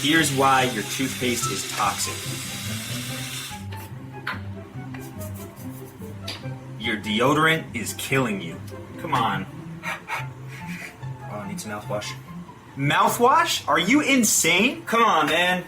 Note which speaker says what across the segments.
Speaker 1: Here's why your toothpaste is toxic. Your deodorant is killing you. Come on. Oh, I need some mouthwash. Mouthwash? Are you insane? Come on, man.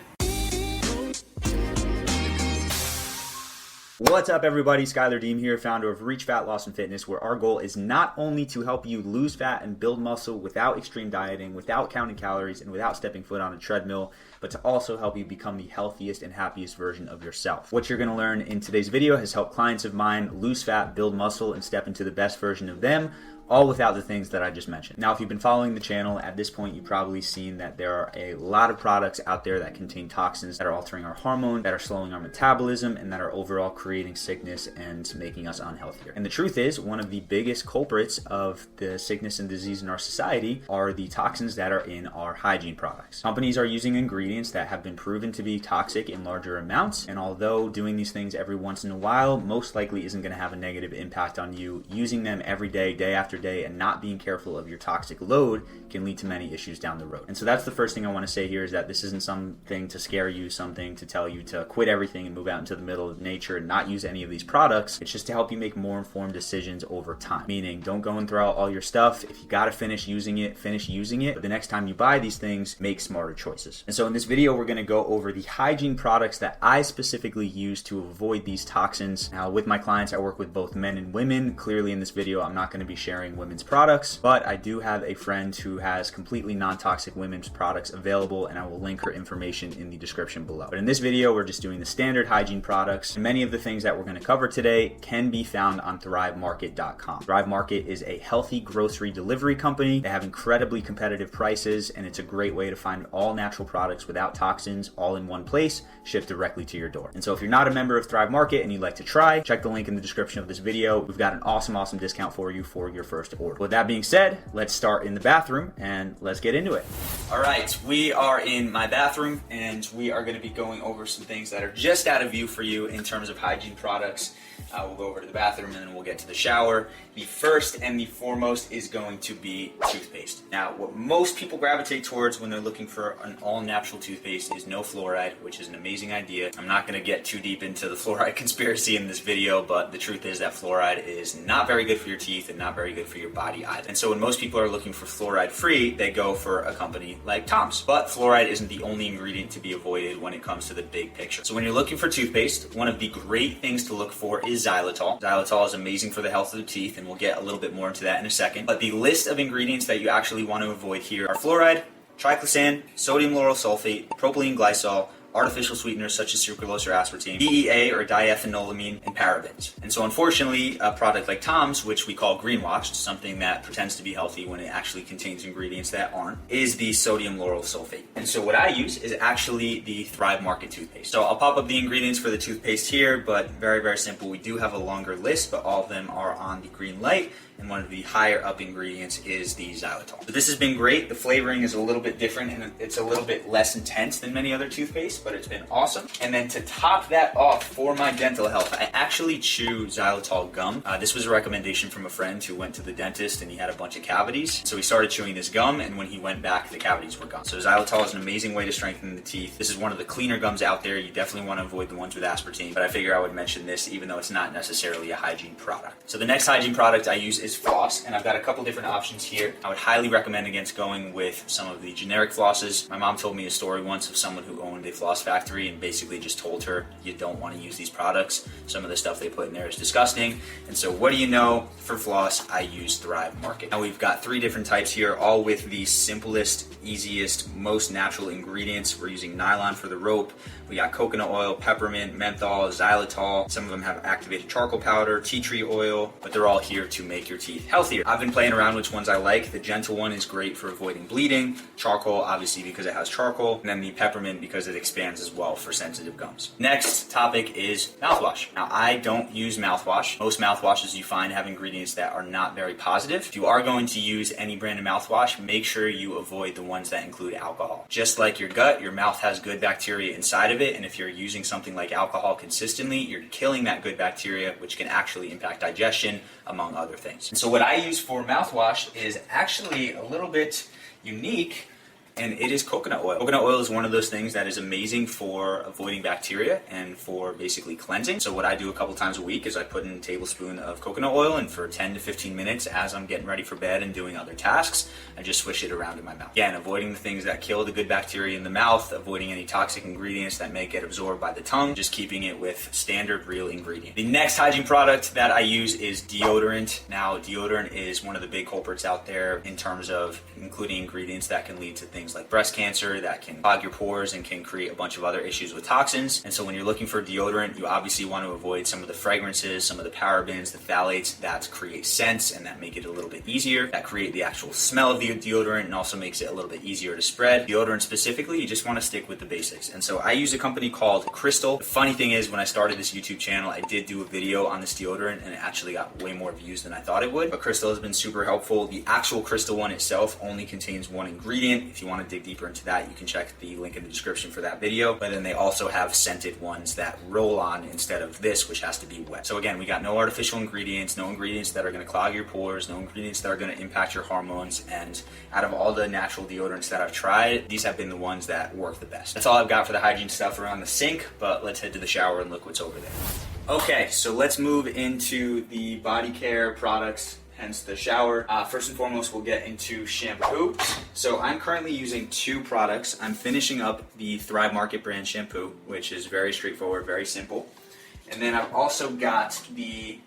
Speaker 1: What's up, everybody? Schuyler Diehm here, founder of Reach Fat Loss and Fitness, where our goal is not only to help you lose fat and build muscle without extreme dieting, without counting calories, and without stepping foot on a treadmill, but to also help you become the healthiest and happiest version of yourself. What you're going to learn in today's video has helped clients of mine lose fat, build muscle, and step into the best version of them, all without the things that I just mentioned. Now, if you've been following the channel, at this point, you've probably seen that there are a lot of products out there that contain toxins that are altering our hormone, that are slowing our metabolism, and that are overall creating sickness and making us unhealthier. And the truth is, one of the biggest culprits of the sickness and disease in our society are the toxins that are in our hygiene products. Companies are using ingredients that have been proven to be toxic in larger amounts, and although doing these things every once in a while most likely isn't going to have a negative impact on you, using them every day, day after day, and not being careful of your toxic load can lead to many issues down the road. And so that's the first thing I want to say here, is that this isn't something to scare you, something to tell you to quit everything and move out into the middle of nature and not use any of these products. It's just to help you make more informed decisions over time. Meaning, don't go and throw out all your stuff. If you got to finish using it, finish using it. But the next time you buy these things, make smarter choices. And so in this video, we're going to go over the hygiene products that I specifically use to avoid these toxins. Now, with my clients, I work with both men and women. Clearly in this video, I'm not going to be sharing women's products, but I do have a friend who has completely non-toxic women's products available, and I will link her information in the description below. But in this video, we're just doing the standard hygiene products. Many of the things that we're going to cover today can be found on thrivemarket.com. Thrive Market is a healthy grocery delivery company. They have incredibly competitive prices, and it's a great way to find all natural products without toxins all in one place, shipped directly to your door. And so if you're not a member of Thrive Market and you'd like to try, check the link in the description of this video. We've got an awesome discount for you for your first order. With that being said, let's start in the bathroom and let's get into it. All right, we are in my bathroom and we are going to be going over some things that are just out of view for you in terms of hygiene products. We'll go over to the bathroom and then we'll get to the shower. The first and the foremost is going to be toothpaste. Now, what most people gravitate towards when they're looking for an all-natural toothpaste is no fluoride, which is an amazing idea. I'm not going to get too deep into the fluoride conspiracy in this video, but the truth is that fluoride is not very good for your teeth and not very good for your body either. And so when most people are looking for fluoride-free, they go for a company like Tom's. But fluoride isn't the only ingredient to be avoided when it comes to the big picture. So when you're looking for toothpaste, one of the great things to look for is xylitol. Xylitol is amazing for the health of the teeth, and we'll get a little bit more into that in a second. But the list of ingredients that you actually want to avoid here are fluoride, triclosan, sodium lauryl sulfate, propylene glycol, artificial sweeteners such as sucralose or aspartame, DEA or diethanolamine, and parabens. And so unfortunately, a product like Tom's, which we call greenwashed, something that pretends to be healthy when it actually contains ingredients that aren't, is the sodium lauryl sulfate. And so what I use is actually the Thrive Market toothpaste. So I'll pop up the ingredients for the toothpaste here, but very, very simple. We do have a longer list, but all of them are on the green light. And one of the higher up ingredients is the xylitol. So this has been great. The flavoring is a little bit different and it's a little bit less intense than many other toothpaste, but it's been awesome. And then to top that off for my dental health, I actually chew xylitol gum. This was a recommendation from a friend who went to the dentist and he had a bunch of cavities. So he started chewing this gum, and when he went back, the cavities were gone. So xylitol is an amazing way to strengthen the teeth. This is one of the cleaner gums out there. You definitely want to avoid the ones with aspartame, but I figure I would mention this even though it's not necessarily a hygiene product. So the next hygiene product I use is floss, and I've got a couple different options here. I would highly recommend against going with some of the generic flosses. My mom told me a story once of someone who owned a floss factory and basically just told her, you don't want to use these products. Some of the stuff they put in there is disgusting. And so what do you know? For floss, I use Thrive Market. Now we've got 3 different types here, all with the simplest, easiest, most natural ingredients. We're using nylon for the rope. We got coconut oil, peppermint, menthol, xylitol. Some of them have activated charcoal powder, tea tree oil, but they're all here to make your teeth healthier. I've been playing around which ones I like. The gentle one is great for avoiding bleeding. Charcoal, obviously, because it has charcoal. And then the peppermint because it expands as well for sensitive gums. Next topic is mouthwash. Now, I don't use mouthwash. Most mouthwashes you find have ingredients that are not very positive. If you are going to use any brand of mouthwash, make sure you avoid the ones that include alcohol. Just like your gut, your mouth has good bacteria inside of it, and if you're using something like alcohol consistently, you're killing that good bacteria, which can actually impact digestion, among other things. ingredients. And so what I use for mouthwash is actually a little bit unique, and it is coconut oil. Coconut oil is one of those things that is amazing for avoiding bacteria and for basically cleansing. So what I do a couple times a week is I put in a tablespoon of coconut oil, and for 10 to 15 minutes as I'm getting ready for bed and doing other tasks, I just swish it around in my mouth. Again, avoiding the things that kill the good bacteria in the mouth, avoiding any toxic ingredients that may get absorbed by the tongue, just keeping it with standard real ingredients. The next hygiene product that I use is deodorant. Now, deodorant is one of the big culprits out there in terms of including ingredients that can lead to things like breast cancer, that can clog your pores and can create a bunch of other issues with toxins. And so when you're looking for deodorant, you obviously want to avoid some of the fragrances, some of the parabens, the phthalates that create scents and that make it a little bit easier, that create the actual smell of the deodorant and also makes it a little bit easier to spread. Deodorant specifically, you just want to stick with the basics. And so I use a company called Crystal. The funny thing is, when I started this YouTube channel, I did do a video on this deodorant and it actually got way more views than I thought it would. But Crystal has been super helpful. The actual Crystal one itself only contains one ingredient. If you want to dig deeper into that, you can check the link in the description for that video. But then they also have scented ones that roll on instead of this, which has to be wet. So again, we got no artificial ingredients, no ingredients that are going to clog your pores, no ingredients that are going to impact your hormones. And out of all the natural deodorants that I've tried, these have been the ones that work the best. That's all I've got for the hygiene stuff around the sink, but let's head to the shower and look what's over there. Okay, so let's move into the body care products, hence the shower. First and foremost, we'll get into shampoo. So I'm currently using two products. I'm finishing up the Thrive Market brand shampoo, which is very straightforward, very simple. And then I've also got the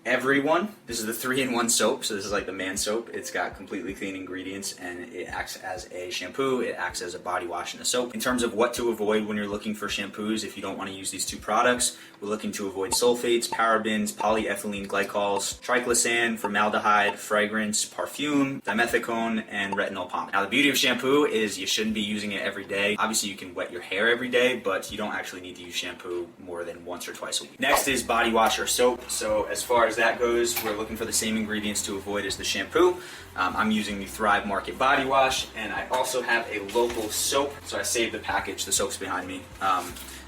Speaker 1: Everyone. This is the 3-in-1 soap, so this is like the man soap. It's got completely clean ingredients and it acts as a shampoo, it acts as a body wash and a soap. In terms of what to avoid when you're looking for shampoos, if you don't want to use these two products, we're looking to avoid sulfates, parabens, polyethylene glycols, triclosan, formaldehyde, fragrance, perfume, dimethicone, and retinol pomade. Now the beauty of shampoo is you shouldn't be using it every day. Obviously you can wet your hair every day, but you don't actually need to use shampoo more than once or twice a week. Next is body wash or soap. So as far as that goes, we're looking for the same ingredients to avoid as the shampoo. I'm using the Thrive Market body wash, and I also have a local soap. So I saved the package, the soap's behind me.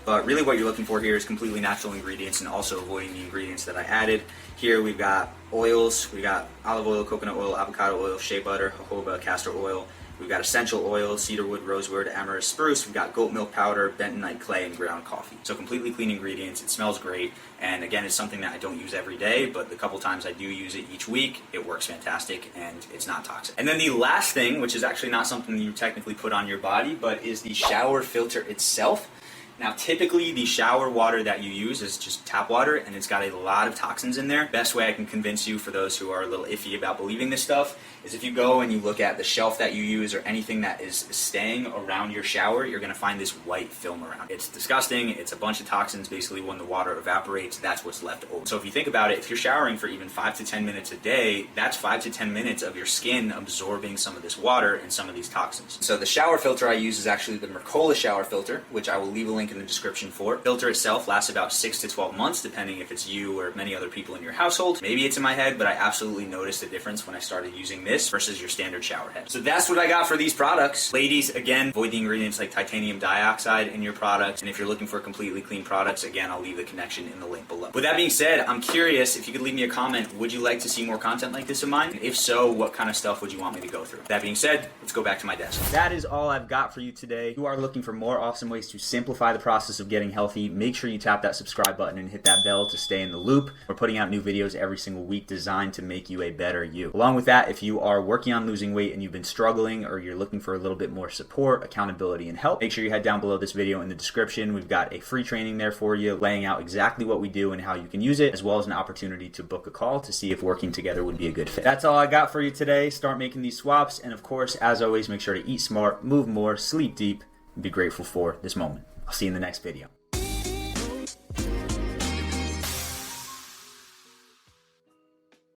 Speaker 1: But really what you're looking for here is completely natural ingredients and also avoiding the ingredients that I added. Here we've got oils, we got olive oil, coconut oil, avocado oil, shea butter, jojoba, castor oil. We've got essential oils, cedarwood, rosewood, amorous spruce. We've got goat milk powder, bentonite clay, and ground coffee. So completely clean ingredients. It smells great. And again, it's something that I don't use every day, but the couple times I do use it each week, it works fantastic and it's not toxic. And then the last thing, which is actually not something you technically put on your body, but is the shower filter itself. Now, typically the shower water that you use is just tap water and it's got a lot of toxins in there. Best way I can convince you, for those who are a little iffy about believing this stuff, is if you go and you look at the shelf that you use or anything that is staying around your shower, you're going to find this white film around it. It's disgusting. It's a bunch of toxins. Basically, when the water evaporates, that's what's left over. So if you think about it, if you're showering for even 5 to 10 minutes a day, that's 5 to 10 minutes of your skin absorbing some of this water and some of these toxins. So the shower filter I use is actually the Mercola shower filter, which I will leave a link in the description for. The filter itself lasts about 6 to 12 months, depending if it's you or many other people in your household. Maybe it's in my head, but I absolutely noticed a difference when I started using this versus your standard shower head. So that's what I got for these products. Ladies, again, avoid the ingredients like titanium dioxide in your products. And if you're looking for completely clean products, again, I'll leave the connection in the link below. With that being said, I'm curious if you could leave me a comment. Would you like to see more content like this of mine? And if so, what kind of stuff would you want me to go through? That being said, let's go back to my desk. That is all I've got for you today. If you are looking for more awesome ways to simplify the process of getting healthy, make sure you tap that subscribe button and hit that bell to stay in the loop. We're putting out new videos every single week designed to make you a better you. Along with that, if you are working on losing weight and you've been struggling, or you're looking for a little bit more support, accountability, and help, make sure you head down below this video in the description. We've got a free training there for you, laying out exactly what we do and how you can use it, as well as an opportunity to book a call to see if working together would be a good fit. That's all I got for you today. Start making these swaps, and of course, as always, make sure to eat smart, move more, sleep deep, and be grateful for this moment. I'll see you in the next video.